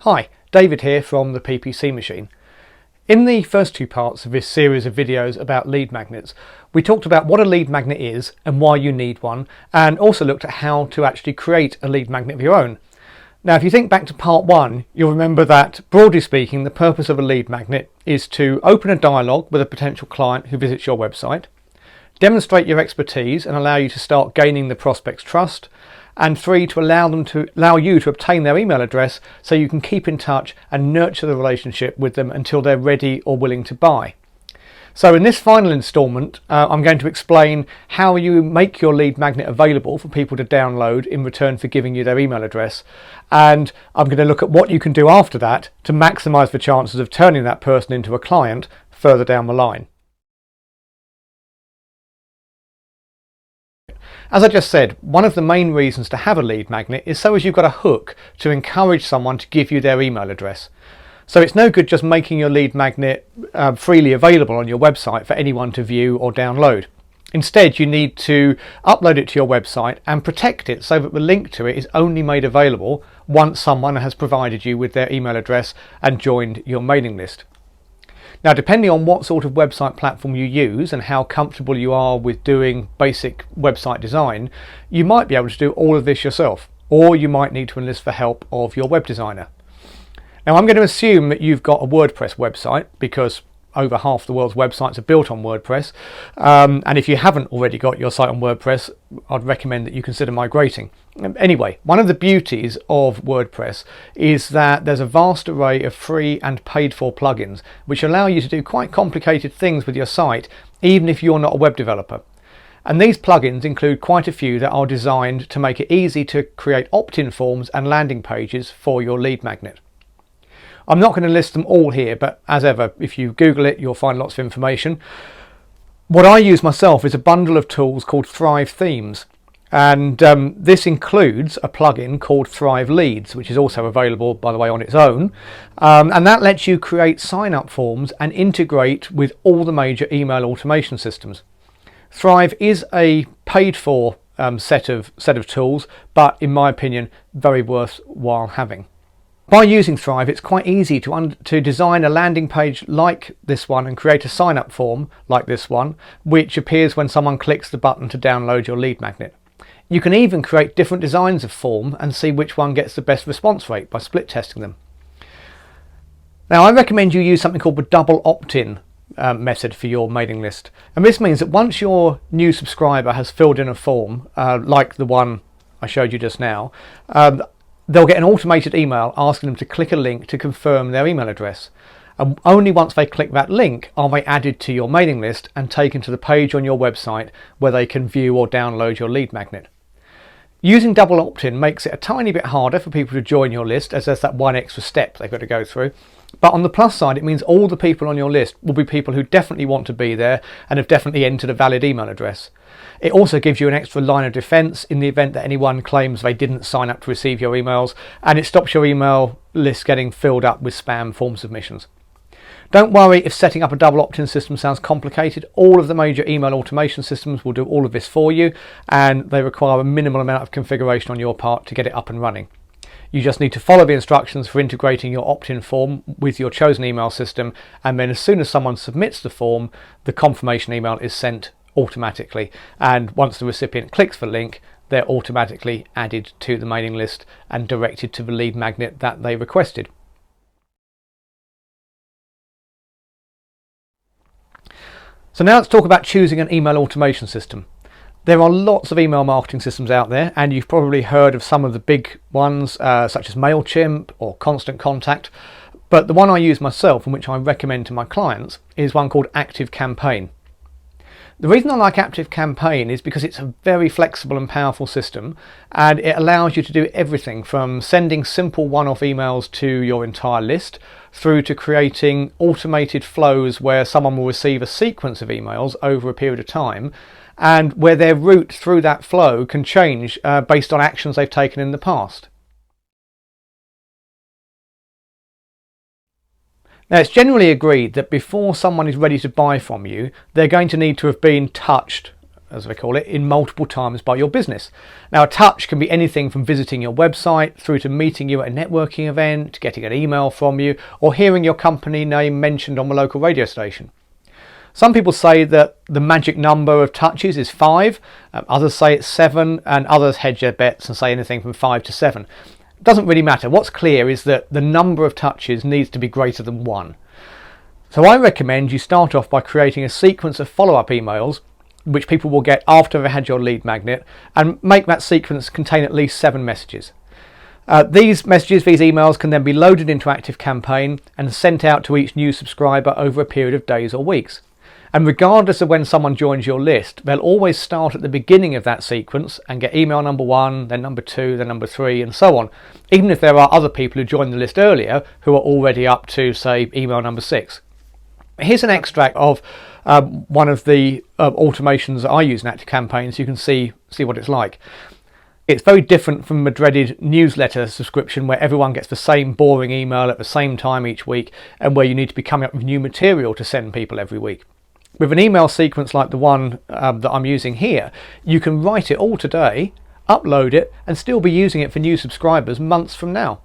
Hi, David here from the PPC Machine. In the first two parts of this series of videos about lead magnets, we talked about what a lead magnet is and why you need one, and also looked at how to actually create a lead magnet of your own. Now, if you think back to part one, you'll remember that, broadly speaking, the purpose of a lead magnet is to open a dialogue with a potential client who visits your website, demonstrate your expertise and allow you to start gaining the prospect's trust, and three, to allow you to obtain their email address so you can keep in touch and nurture the relationship with them until they're ready or willing to buy. So in this final instalment, I'm going to explain how you make your lead magnet available for people to download in return for giving you their email address. And I'm going to look at what you can do after that to maximize the chances of turning that person into a client further down the line. As I just said, one of the main reasons to have a lead magnet is so as you've got a hook to encourage someone to give you their email address. So it's no good just making your lead magnet freely available on your website for anyone to view or download. Instead, you need to upload it to your website and protect it so that the link to it is only made available once someone has provided you with their email address and joined your mailing list. Now, depending on what sort of website platform you use and how comfortable you are with doing basic website design, you might be able to do all of this yourself, or you might need to enlist the help of your web designer. Now, I'm going to assume that you've got a WordPress website because over half the world's websites are built on WordPress. And if you haven't already got your site on WordPress, I'd recommend that you consider migrating. Anyway, one of the beauties of WordPress is that there's a vast array of free and paid for plugins which allow you to do quite complicated things with your site, even if you're not a web developer. And these plugins include quite a few that are designed to make it easy to create opt-in forms and landing pages for your lead magnet. I'm not going to list them all here, but as ever, if you Google it, you'll find lots of information. What I use myself is a bundle of tools called Thrive Themes. And this includes a plugin called Thrive Leads, which is also available, by the way, on its own. And that lets you create sign-up forms and integrate with all the major email automation systems. Thrive is a paid-for set of tools, but in my opinion, very worthwhile having. By using Thrive, it's quite easy to design a landing page like this one and create a sign-up form like this one, which appears when someone clicks the button to download your lead magnet. You can even create different designs of form and see which one gets the best response rate by split testing them. Now, I recommend you use something called the double opt-in method for your mailing list. And this means that once your new subscriber has filled in a form, like the one I showed you just now, they'll get an automated email asking them to click a link to confirm their email address. And only once they click that link are they added to your mailing list and taken to the page on your website where they can view or download your lead magnet. Using double opt-in makes it a tiny bit harder for people to join your list, as there's that one extra step they've got to go through. But on the plus side, it means all the people on your list will be people who definitely want to be there and have definitely entered a valid email address. It also gives you an extra line of defense in the event that anyone claims they didn't sign up to receive your emails, and it stops your email list getting filled up with spam form submissions. Don't worry if setting up a double opt-in system sounds complicated. All of the major email automation systems will do all of this for you, and they require a minimal amount of configuration on your part to get it up and running. You just need to follow the instructions for integrating your opt-in form with your chosen email system, and then as soon as someone submits the form, the confirmation email is sent automatically, and once the recipient clicks the link, they're automatically added to the mailing list and directed to the lead magnet that they requested. So now let's talk about choosing an email automation system. There are lots of email marketing systems out there, and you've probably heard of some of the big ones such as MailChimp or Constant Contact, but the one I use myself and which I recommend to my clients is one called ActiveCampaign. The reason I like ActiveCampaign is because it's a very flexible and powerful system, and it allows you to do everything from sending simple one-off emails to your entire list through to creating automated flows where someone will receive a sequence of emails over a period of time and where their route through that flow can change based on actions they've taken in the past. Now, it's generally agreed that before someone is ready to buy from you, they're going to need to have been touched as they call it, in multiple times by your business. Now, a touch can be anything from visiting your website through to meeting you at a networking event, getting an email from you, or hearing your company name mentioned on the local radio station. Some people say that the magic number of touches is 5, others say it's 7, and others hedge their bets and say anything from 5 to 7. It doesn't really matter. What's clear is that the number of touches needs to be greater than 1. So I recommend you start off by creating a sequence of follow-up emails which people will get after they've had your lead magnet, and make that sequence contain at least 7 messages. These emails can then be loaded into ActiveCampaign and sent out to each new subscriber over a period of days or weeks. And regardless of when someone joins your list, they'll always start at the beginning of that sequence and get email number 1, then number 2, then number 3, and so on, even if there are other people who joined the list earlier who are already up to, say, email number 6. Here's an extract of one of the automations that I use in ActiveCampaign, so you can see what it's like. It's very different from the dreaded newsletter subscription where everyone gets the same boring email at the same time each week, and where you need to be coming up with new material to send people every week. With an email sequence like the one that I'm using here, you can write it all today, upload it, and still be using it for new subscribers months from now.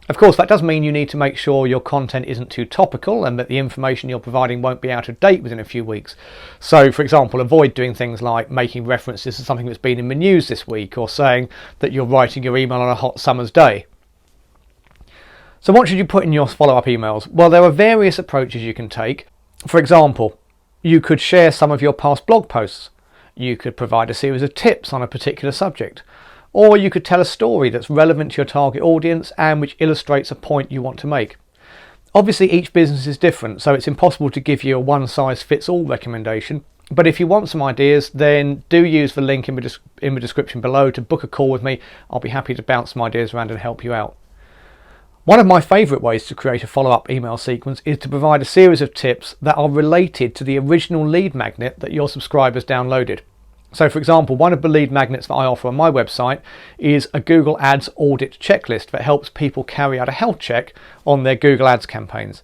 Of course, that does mean you need to make sure your content isn't too topical and that the information you're providing won't be out of date within a few weeks. So, for example, avoid doing things like making references to something that's been in the news this week, or saying that you're writing your email on a hot summer's day. So what should you put in your follow-up emails? Well, there are various approaches you can take. For example, you could share some of your past blog posts. You could provide a series of tips on a particular subject. Or you could tell a story that's relevant to your target audience and which illustrates a point you want to make. Obviously, each business is different, so it's impossible to give you a one-size-fits-all recommendation. But if you want some ideas, then do use the link in the description below to book a call with me. I'll be happy to bounce some ideas around and help you out. One of my favourite ways to create a follow-up email sequence is to provide a series of tips that are related to the original lead magnet that your subscribers downloaded. So, for example, one of the lead magnets that I offer on my website is a Google Ads audit checklist that helps people carry out a health check on their Google Ads campaigns.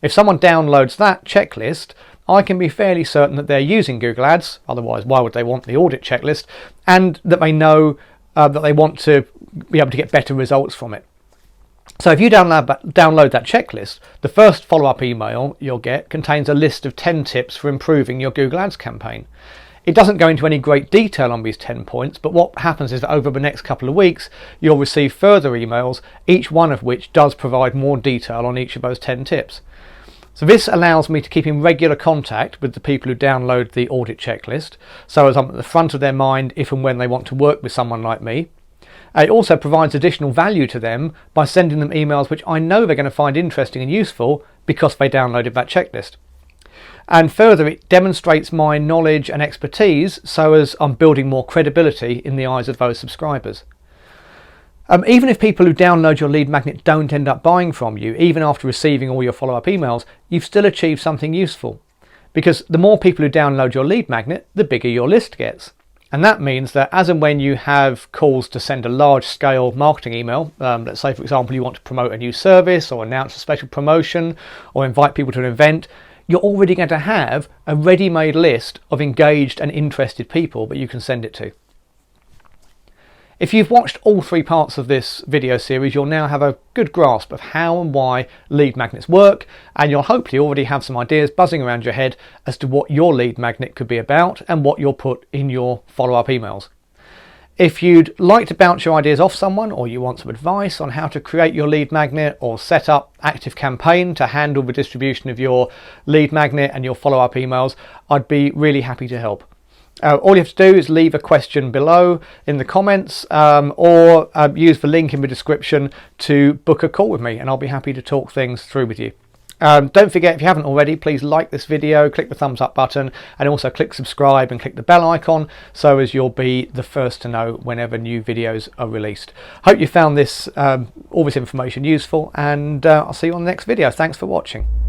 If someone downloads that checklist, I can be fairly certain that they're using Google Ads, otherwise why would they want the audit checklist, and that they know that they want to be able to get better results from it. So if you download that checklist, the first follow-up email you'll get contains a list of 10 tips for improving your Google Ads campaign. It doesn't go into any great detail on these 10 points, but what happens is that over the next couple of weeks, you'll receive further emails, each one of which does provide more detail on each of those 10 tips. So this allows me to keep in regular contact with the people who download the audit checklist, so as I'm at the front of their mind if and when they want to work with someone like me. It also provides additional value to them by sending them emails which I know they're going to find interesting and useful because they downloaded that checklist. And further, it demonstrates my knowledge and expertise so as I'm building more credibility in the eyes of those subscribers. Even if people who download your lead magnet don't end up buying from you, even after receiving all your follow-up emails, you've still achieved something useful. Because the more people who download your lead magnet, the bigger your list gets. And that means that as and when you have calls to send a large-scale marketing email, let's say, for example, you want to promote a new service or announce a special promotion or invite people to an event, you're already going to have a ready-made list of engaged and interested people that you can send it to. If you've watched all 3 parts of this video series, you'll now have a good grasp of how and why lead magnets work, and you'll hopefully already have some ideas buzzing around your head as to what your lead magnet could be about and what you'll put in your follow-up emails. If you'd like to bounce your ideas off someone, or you want some advice on how to create your lead magnet or set up ActiveCampaign to handle the distribution of your lead magnet and your follow-up emails, I'd be really happy to help. All you have to do is leave a question below in the comments or use the link in the description to book a call with me, and I'll be happy to talk things through with you. Don't forget, if you haven't already, please like this video, click the thumbs up button, and also click subscribe and click the bell icon so as you'll be the first to know whenever new videos are released. Hope you found all this information useful, and I'll see you on the next video. Thanks for watching.